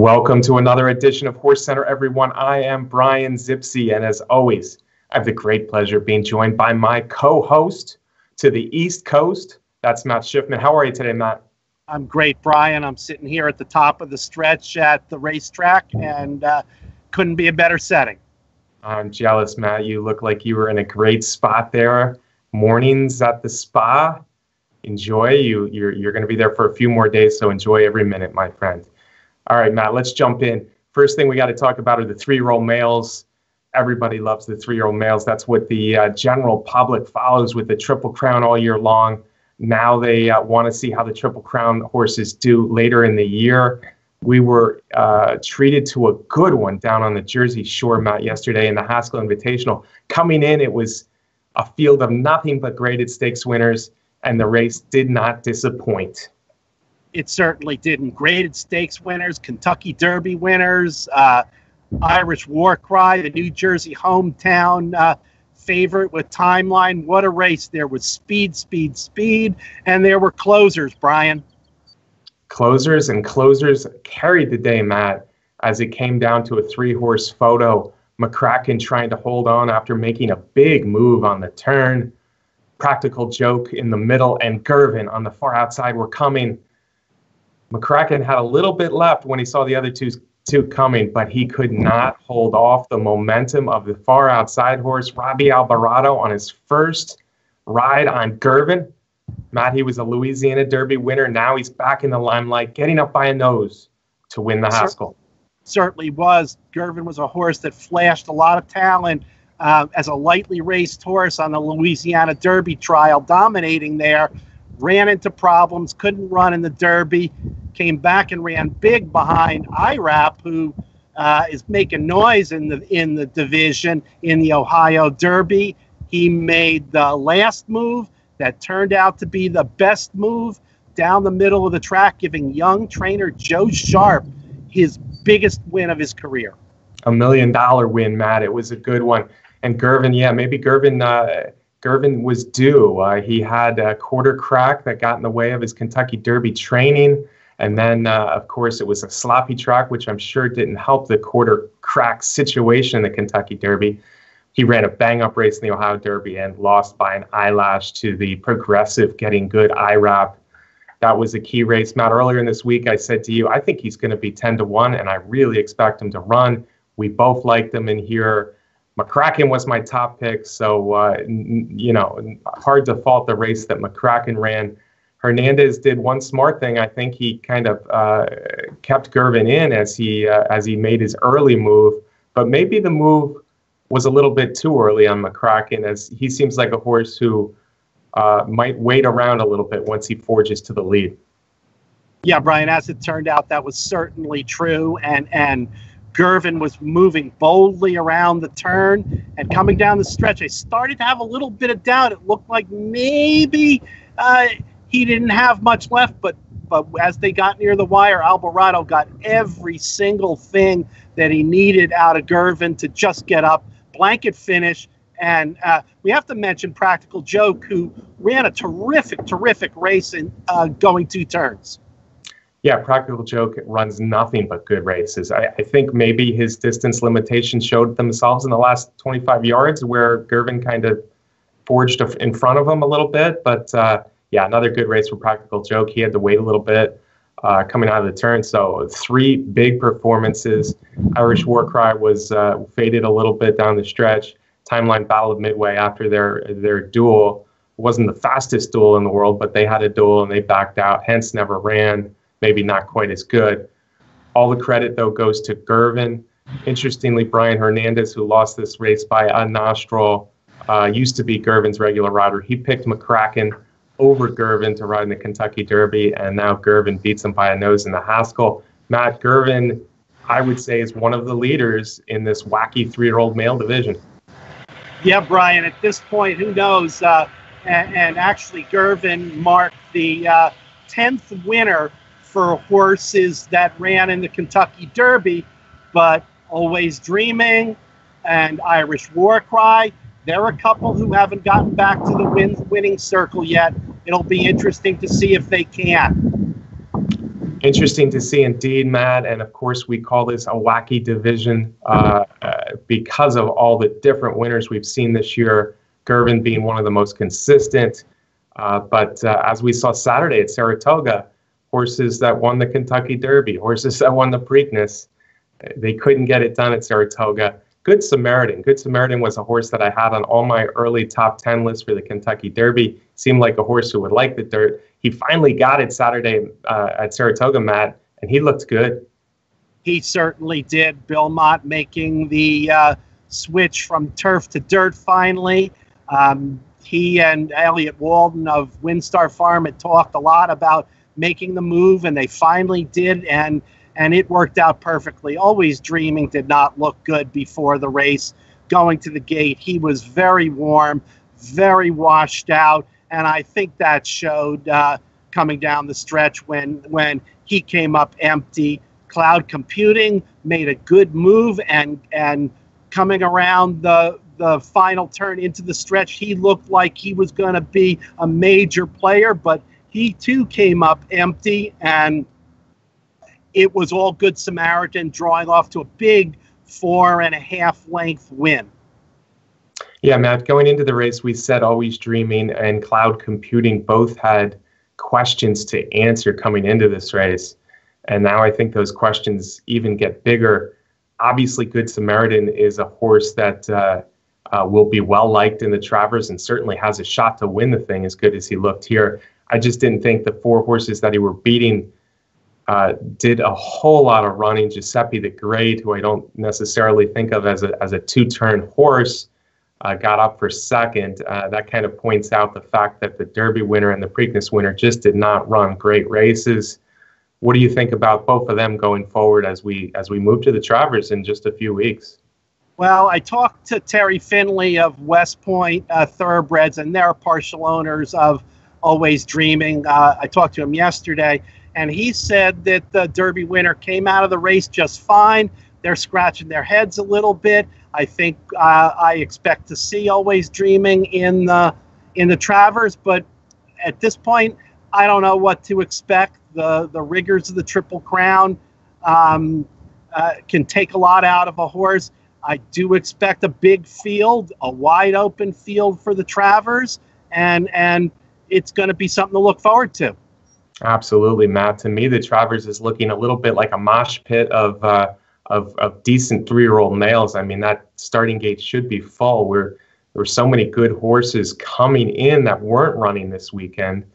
Welcome to another edition of HorseCenter, everyone. I am Brian Zipsy, and as always, I have the great pleasure of being joined by my co-host to the East Coast. That's Matt Schiffman. How are you today, Matt? I'm great, Brian. I'm sitting here at the top of the stretch at the racetrack, and couldn't be a better setting. I'm jealous, Matt. You look like you were in a great spot there. Mornings at the spa. Enjoy. You're going to be there for a few more days, so enjoy every minute, my friend. All right, Matt, let's jump in. First thing we got to talk about are the three-year-old males. Everybody loves the three-year-old males. That's what the general public follows with the Triple Crown all year long. Now they want to see how the Triple Crown horses do later in the year. We were treated to a good one down on the Jersey Shore, Matt, yesterday in the Haskell Invitational. Coming in, it was a field of nothing but graded stakes winners, and the race did not disappoint. It certainly didn't. Graded stakes winners, Kentucky Derby winners, Irish War Cry, the New Jersey hometown favorite with Timeline. What a race. There was speed, and there were closers, Brian. Closers carried the day, Matt, as it came down to a three-horse photo. McCracken trying to hold on after making a big move on the turn. Practical Joke in the middle, and Girvin on the far outside were coming. McCracken had a little bit left when he saw the other two coming, but he could not hold off the momentum of the far outside horse, Robbie Alvarado, on his first ride on Girvin. Matt, he was a Louisiana Derby winner. Now he's back in the limelight, getting up by a nose to win the Haskell. Certainly was. Girvin was a horse that flashed a lot of talent as a lightly raced horse on the Louisiana Derby trial, dominating there. Ran into problems, couldn't run in the Derby, came back and ran big behind IRAP, who is making noise in the division in the Ohio Derby. He made the last move that turned out to be the best move down the middle of the track, giving young trainer Joe Sharp his biggest win of his career. $1 million win, Matt. It was a good one. And Girvin, maybe Girvin was due. He had a quarter crack that got in the way of his Kentucky Derby training. And then, of course, it was a sloppy track, which I'm sure didn't help the quarter crack situation in the Kentucky Derby. He ran a bang-up race in the Ohio Derby and lost by an eyelash to the progressive Getting Good IRAP. That was a key race. Matt, earlier in this week, I said to you, I think he's going to be 10-1, and I really expect him to run. We both liked him in here. McCracken was my top pick, so, hard to fault the race that McCracken ran. Hernandez did one smart thing. I think he kind of kept Girvin in as he made his early move, but maybe the move was a little bit too early on McCracken, as he seems like a horse who might wait around a little bit once he forges to the lead. Yeah, Brian, as it turned out, that was certainly true, and Girvin was moving boldly around the turn and coming down the stretch. I started to have a little bit of doubt. It looked like maybe he didn't have much left, but as they got near the wire, Alvarado got every single thing that he needed out of Girvin to just get up, blanket finish. And we have to mention Practical Joke, who ran a terrific race in going two turns. Yeah, Practical Joke runs nothing but good races. I think maybe his distance limitations showed themselves in the last 25 yards where Girvin kind of forged in front of him a little bit. But, another good race for Practical Joke. He had to wait a little bit coming out of the turn. So 3 big performances. Irish War Cry was faded a little bit down the stretch. Timeline battled midway after their duel. It wasn't the fastest duel in the world, but they had a duel and they backed out, hence never ran. Maybe not quite as good. All the credit, though, goes to Girvin. Interestingly, Brian Hernandez, who lost this race by a nostril, used to be Girvin's regular rider. He picked McCracken over Girvin to ride in the Kentucky Derby, and now Girvin beats him by a nose in the Haskell. Matt, Girvin, I would say, is one of the leaders in this wacky three-year-old male division. Yeah, Brian, at this point, who knows? And actually, Girvin marked the 10th winner for horses that ran in the Kentucky Derby, but Always Dreaming and Irish War Cry, there are a couple who haven't gotten back to the winning circle yet. It'll be interesting to see if they can. Interesting to see indeed, Matt. And of course, we call this a wacky division because of all the different winners we've seen this year, Girvin being one of the most consistent. But as we saw Saturday at Saratoga, horses that won the Kentucky Derby, horses that won the Preakness, they couldn't get it done at Saratoga. Good Samaritan. Good Samaritan was a horse that I had on all my early top 10 lists for the Kentucky Derby. Seemed like a horse who would like the dirt. He finally got it Saturday at Saratoga, Matt, and he looked good. He certainly did. Bill Mott making the switch from turf to dirt finally. He and Elliott Walden of Windstar Farm had talked a lot about making the move, and they finally did, and it worked out perfectly. Always Dreaming did not look good before the race. Going to the gate, he was very warm, very washed out, and I think that showed coming down the stretch when he came up empty. Cloud Computing made a good move, and coming around the final turn into the stretch, he looked like he was going to be a major player, but he too came up empty, and it was all Good Samaritan drawing off to a big 4.5 length win. Yeah, Matt, going into the race, we said Always Dreaming and Cloud Computing both had questions to answer coming into this race. And now I think those questions even get bigger. Obviously, Good Samaritan is a horse that will be well liked in the Travers and certainly has a shot to win the thing as good as he looked here. I just didn't think the 4 horses that he were beating did a whole lot of running. Giuseppe the Great, who I don't necessarily think of as a two-turn horse, got up for second. That kind of points out the fact that the Derby winner and the Preakness winner just did not run great races. What do you think about both of them going forward as we move to the Travers in just a few weeks? Well, I talked to Terry Finley of West Point Thoroughbreds, and they're partial owners of Always Dreaming. I talked to him yesterday, and he said that the Derby winner came out of the race just fine. They're scratching their heads a little bit. I think I expect to see Always Dreaming in the Travers, but at this point, I don't know what to expect. The rigors of the Triple Crown can take a lot out of a horse. I do expect a big field, a wide open field for the Travers, and it's going to be something to look forward to. Absolutely, Matt. To me, the Travers is looking a little bit like a mosh pit of decent 3-year-old males. I mean, that starting gate should be full. There were so many good horses coming in that weren't running this weekend.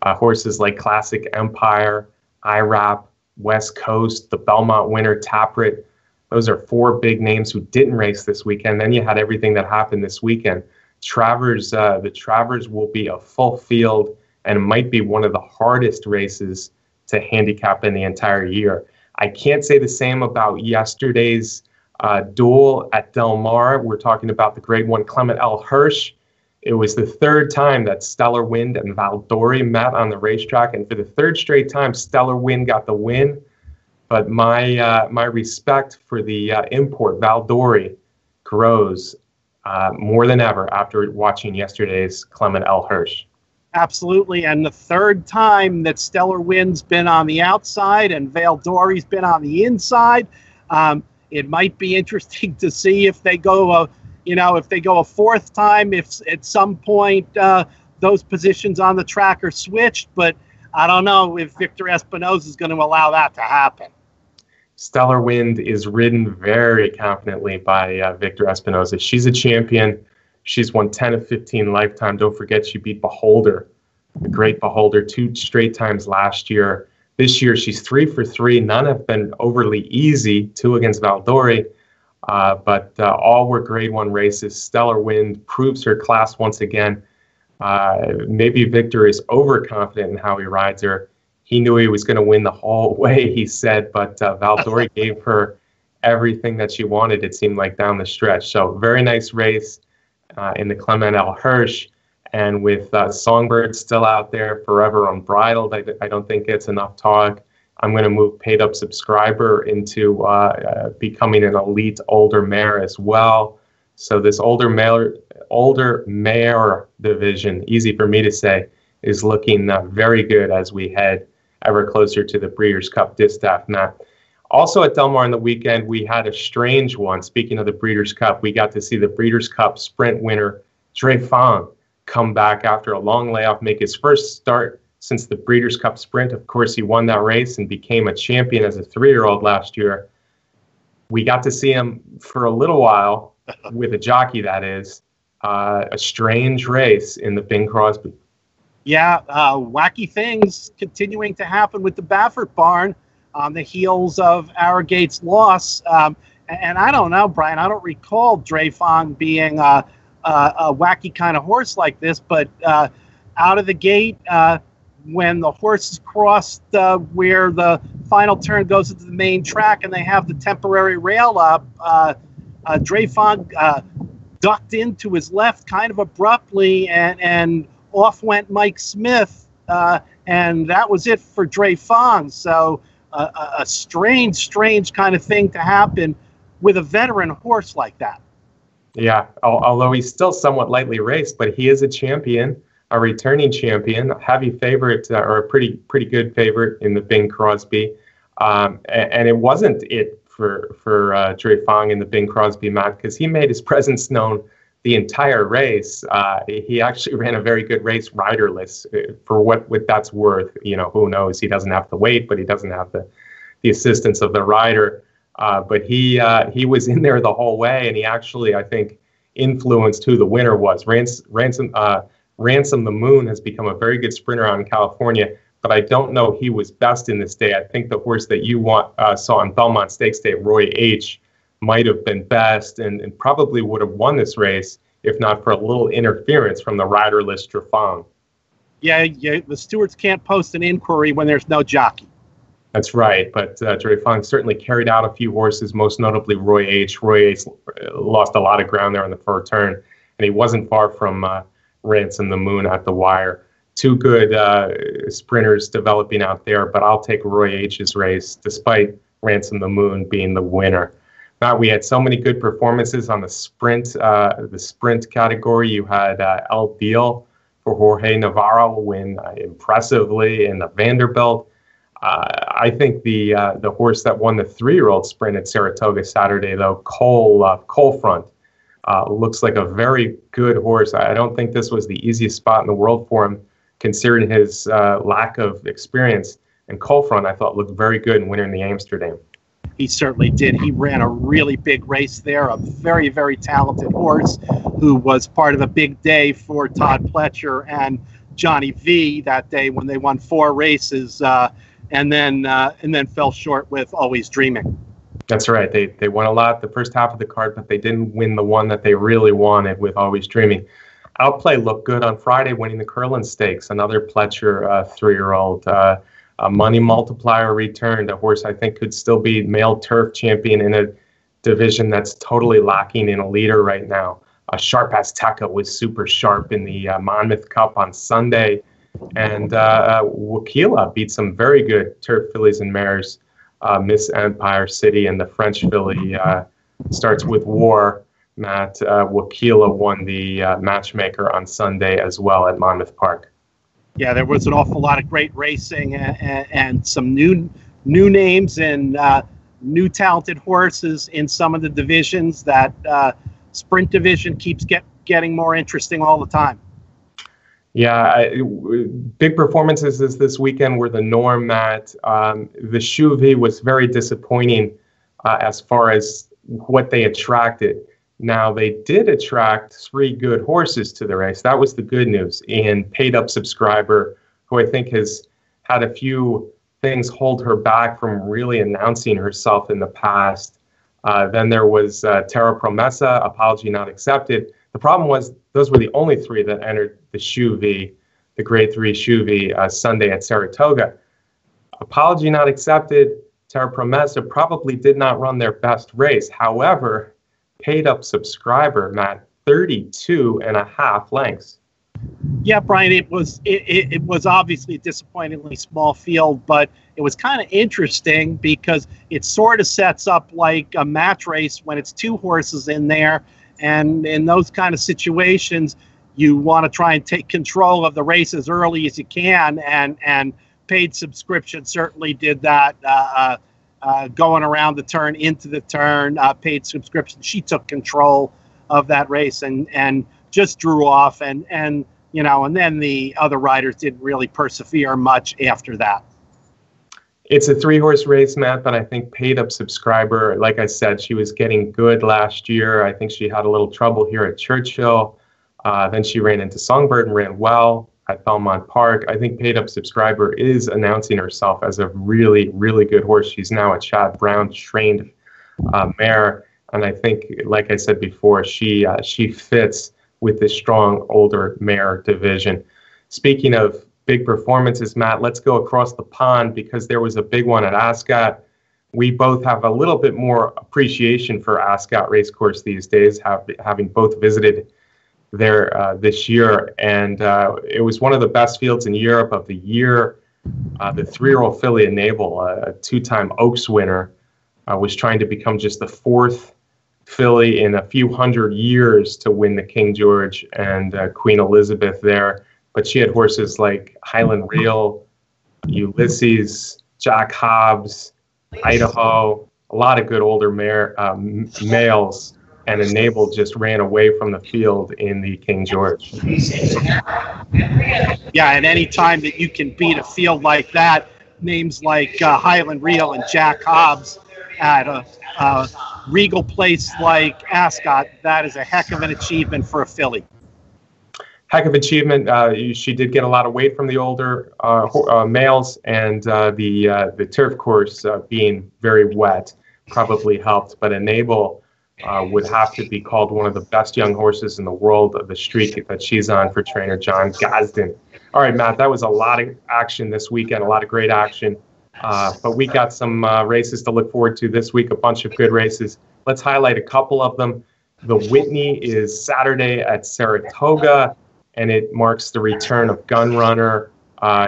Horses like Classic Empire, IRAP, West Coast, the Belmont winner, Taprit. Those are 4 big names who didn't race this weekend. Then you had everything that happened this weekend. The Travers will be a full field, and it might be one of the hardest races to handicap in the entire year. I can't say the same about yesterday's duel at Del Mar. We're talking about the Grade 1 Clement L Hirsch. It was the 3rd time that Stellar Wind and Valdori met on the racetrack, and for the 3rd straight time, Stellar Wind got the win. But my respect for the import Valdori grows more than ever after watching yesterday's Clement L Hirsch. Absolutely, and the 3rd time that Stellar Wind's been on the outside and Valdori's been on the inside. It might be interesting to see if they go a 4th time, if at some point those positions on the track are switched. But I don't know if Victor Espinoza is going to allow that to happen. Stellar Wind is ridden very confidently by Victor Espinoza. She's a champion. She's won 10 of 15 lifetime. Don't forget she beat Beholder, the great Beholder, 2 straight times last year. This year she's 3 for 3. None have been overly easy, 2 against Valdori, but all were Grade 1 races. Stellar Wind proves her class once again. Maybe Victor is overconfident in how he rides her. He knew he was going to win the whole way, he said, but Valdori gave her everything that she wanted, it seemed like, down the stretch. So very nice race in the Clement L Hirsch. And with Songbird still out there, forever unbridled, I don't think it's enough talk. I'm going to move Paid Up Subscriber into becoming an elite older mare as well. So this older mare division, easy for me to say, is looking very good as we head ever closer to the Breeders' Cup Distaff, Matt. Also at Del Mar on the weekend, we had a strange one. Speaking of the Breeders' Cup, we got to see the Breeders' Cup Sprint winner, Girvin, come back after a long layoff, make his first start since the Breeders' Cup Sprint. Of course, he won that race and became a champion as a 3-year-old last year. We got to see him for a little while with a jockey, that is. A strange race in the Bing Crosby. Yeah, wacky things continuing to happen with the Baffert barn on the heels of Arrogate's loss. And I don't know, Brian, I don't recall Girvin being a wacky kind of horse like this, but out of the gate, when the horses crossed where the final turn goes into the main track and they have the temporary rail up, Girvin ducked into his left kind of abruptly, and off went Mike Smith, and that was it for Girvin. So a strange kind of thing to happen with a veteran horse like that. Yeah, although he's still somewhat lightly raced, but he is a champion, a returning champion, a heavy favorite, or a pretty good favorite in the Bing Crosby. And it wasn't it for Girvin in the Bing Crosby, Matt, because he made his presence known the entire race. He actually ran a very good race riderless, for what that's worth. You know, who knows? He doesn't have to wait, but he doesn't have the assistance of the rider. But he was in there the whole way, and he actually, I think, influenced who the winner was. Ransom the Moon has become a very good sprinter out in California, but I don't know he was best in this day. I think the horse that you saw on Belmont Stakes Day, Roy H., might have been best and probably would have won this race if not for a little interference from the riderless Girvin. Yeah, the stewards can't post an inquiry when there's no jockey. That's right, but Girvin certainly carried out a few horses, most notably Roy H. Roy H. lost a lot of ground there on the first turn, and he wasn't far from Ransom the Moon at the wire. Two good sprinters developing out there, but I'll take Roy H.'s race, despite Ransom the Moon being the winner. Now, we had so many good performances on the sprint category. You had El Deal for Jorge Navarro win impressively in the Vanderbilt. I think the horse that won the 3-year-old sprint at Saratoga Saturday, though, Coal Front, looks like a very good horse. I don't think this was the easiest spot in the world for him, considering his lack of experience. And Coal Front, I thought, looked very good in winning the Amsterdam. He certainly did. He ran a really big race there, a very, very talented horse who was part of a big day for Todd Pletcher and Johnny V that day when they won 4 races and then fell short with Always Dreaming. That's right. They won a lot the first half of the card, but they didn't win the one that they really wanted with Always Dreaming. Outplay looked good on Friday, winning the Curlin Stakes, another Pletcher 3-year-old. A Money Multiplier returned, a horse I think could still be male turf champion in a division that's totally lacking in a leader right now. Sharp Azteca was super sharp in the Monmouth Cup on Sunday, and Wakila beat some very good turf fillies and mares. Miss Empire City and the French filly Starts With War. Matt, Wakila won the matchmaker on Sunday as well at Monmouth Park. Yeah, there was an awful lot of great racing and some new names and new talented horses in some of the divisions. That sprint division keeps getting more interesting all the time. Yeah, big performances this weekend were the norm, Matt. The Chuvy was very disappointing as far as what they attracted. Now, they did attract 3 good horses to the race. That was the good news. And Paid Up Subscriber, who I think has had a few things hold her back from really announcing herself in the past. Then there was Terra Promessa, Apology Not Accepted. The problem was those were the only 3 that entered the Chuvy, the Grade 3 Chuvy, Sunday at Saratoga. Apology Not Accepted, Terra Promessa probably did not run their best race. However, Paid Up Subscriber, Matt, 32.5 lengths. Yeah, Brian, it was obviously a disappointingly small field, but it was kind of interesting because it sort of sets up like a match race when it's 2 horses in there. And in those kind of situations, you want to try and take control of the race as early as you can and paid subscription certainly did that. Going around the turn, into the turn, paid subscription. She took control of that race and just drew off. And then the other riders didn't really persevere much after that. It's a 3-horse race, Matt, but I think paid up subscriber, like I said, she was getting good last year. I think she had a little trouble here at Churchill. Then she ran into Songbird and ran well at Belmont Park. I think paid up subscriber is announcing herself as a really, really good horse. She's now a Chad Brown trained mare. And I think, like I said before, she fits with the strong older mare division. Speaking of big performances, Matt, let's go across the pond because there was a big one at Ascot. We both have a little bit more appreciation for Ascot Racecourse these days, having both visited there this year. And it was one of the best fields in Europe of the year. The 3-year-old filly Enable, a 2-time Oaks winner, was trying to become just the 4th filly in a few hundred years to win the King George and Queen Elizabeth there. But she had horses like Highland Reel, Ulysses, Jack Hobbs, Idaho, a lot of good older males, and Enable just ran away from the field in the King George. Yeah, and any time that you can beat a field like that, names like Highland Reel and Jack Hobbs at a regal place like Ascot, that is a heck of an achievement for a filly. Heck of achievement. She did get a lot of weight from the older males, and the turf course being very wet probably helped. But Enable would have to be called one of the best young horses in the world of the streak that she's on for trainer John Gosden. All right, Matt, that was a lot of action this weekend, a lot of great action. But we got some races to look forward to this week, a bunch of good races. Let's highlight a couple of them. The Whitney is Saturday at Saratoga, and it marks the return of Gunrunner.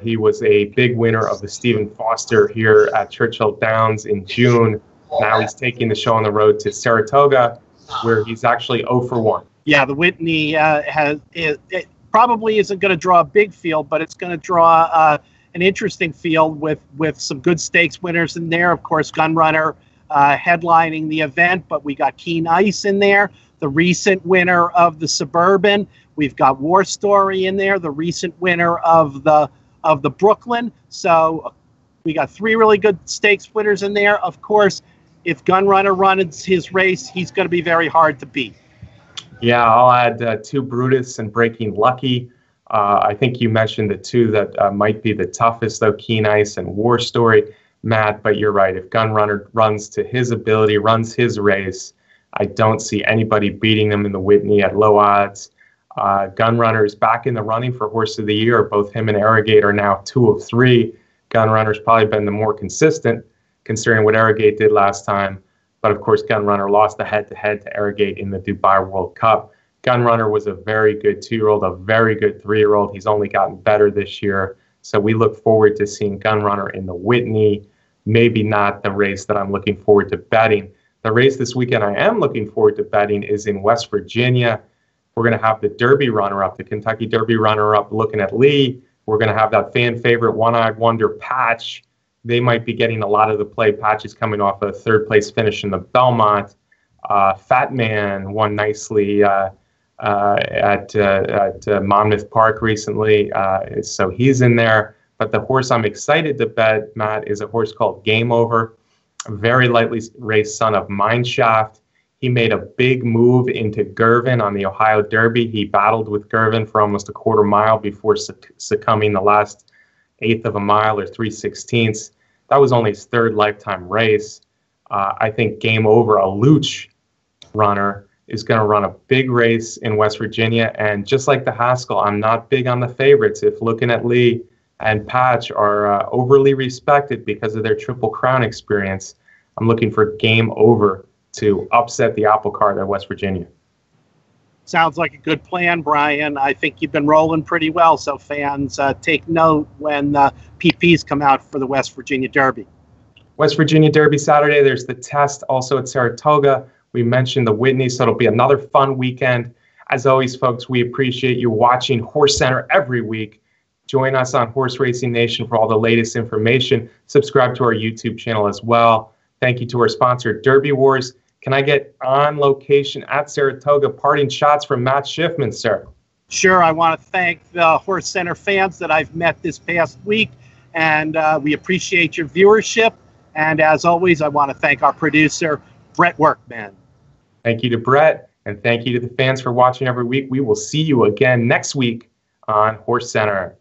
He was a big winner of the Stephen Foster here at Churchill Downs in June. Now he's taking the show on the road to Saratoga, where he's actually 0 for 1. Yeah, the Whitney it probably isn't going to draw a big field, but it's going to draw an interesting field with some good stakes winners in there. Of course, Gunrunner headlining the event, but we got Keen Ice in there, the recent winner of the Suburban. We've got War Story in there, the recent winner of the Brooklyn. So we got 3 really good stakes winners in there. Of course, if Gunrunner runs his race, he's going to be very hard to beat. Yeah, I'll add 2 Brutus and Breaking Lucky. I think you mentioned the 2 that might be the toughest, though, Keen Ice and War Story, Matt. But you're right. If Gunrunner runs to his ability, runs his race, I don't see anybody beating him in the Whitney at low odds. Gunrunner is back in the running for Horse of the Year. Both him and Arrogate are now 2 of 3. Gunrunner's probably been the more consistent, considering what Arrogate did last time. But of course, Gunrunner lost the head-to-head to Arrogate in the Dubai World Cup. Gunrunner was a very good 2-year-old, a very good 3-year-old. He's only gotten better this year. So we look forward to seeing Gunrunner in the Whitney. Maybe not the race that I'm looking forward to betting. The race this weekend I am looking forward to betting is in West Virginia. We're going to have the Derby runner-up, the Kentucky Derby runner-up, looking at Lee. We're going to have that fan favorite One-Eyed Wonder Patch. They might be getting a lot of the play. Patch is coming off a 3rd place finish in the Belmont. Fat Man won nicely at Monmouth Park recently, so he's in there. But the horse I'm excited to bet, Matt, is a horse called Game Over, a very lightly raced son of Mineshaft. He made a big move into Girvin on the Ohio Derby. He battled with Girvin for almost a quarter mile before succumbing the last 1/8 of a mile or 3/16. That was only his 3rd lifetime race. I think Game Over, a Luch runner, is going to run a big race in West Virginia. And just like the Haskell, I'm not big on the favorites. If Looking at Lee and Patch are overly respected because of their Triple Crown experience, I'm looking for Game Over to upset the apple cart at West Virginia. Sounds like a good plan, Brian. I think you've been rolling pretty well, so fans take note when PPs come out for the West Virginia Derby. West Virginia Derby Saturday, there's the test also at Saratoga. We mentioned the Whitney, so it'll be another fun weekend. As always, folks, we appreciate you watching HorseCenter every week. Join us on Horse Racing Nation for all the latest information. Subscribe to our YouTube channel as well. Thank you to our sponsor, Derby Wars. Can I get on location at Saratoga parting shots from Matt Schiffman, sir? Sure. I want to thank the HorseCenter fans that I've met this past week, and we appreciate your viewership. And as always, I want to thank our producer, Brett Workman. Thank you to Brett, and thank you to the fans for watching every week. We will see you again next week on HorseCenter.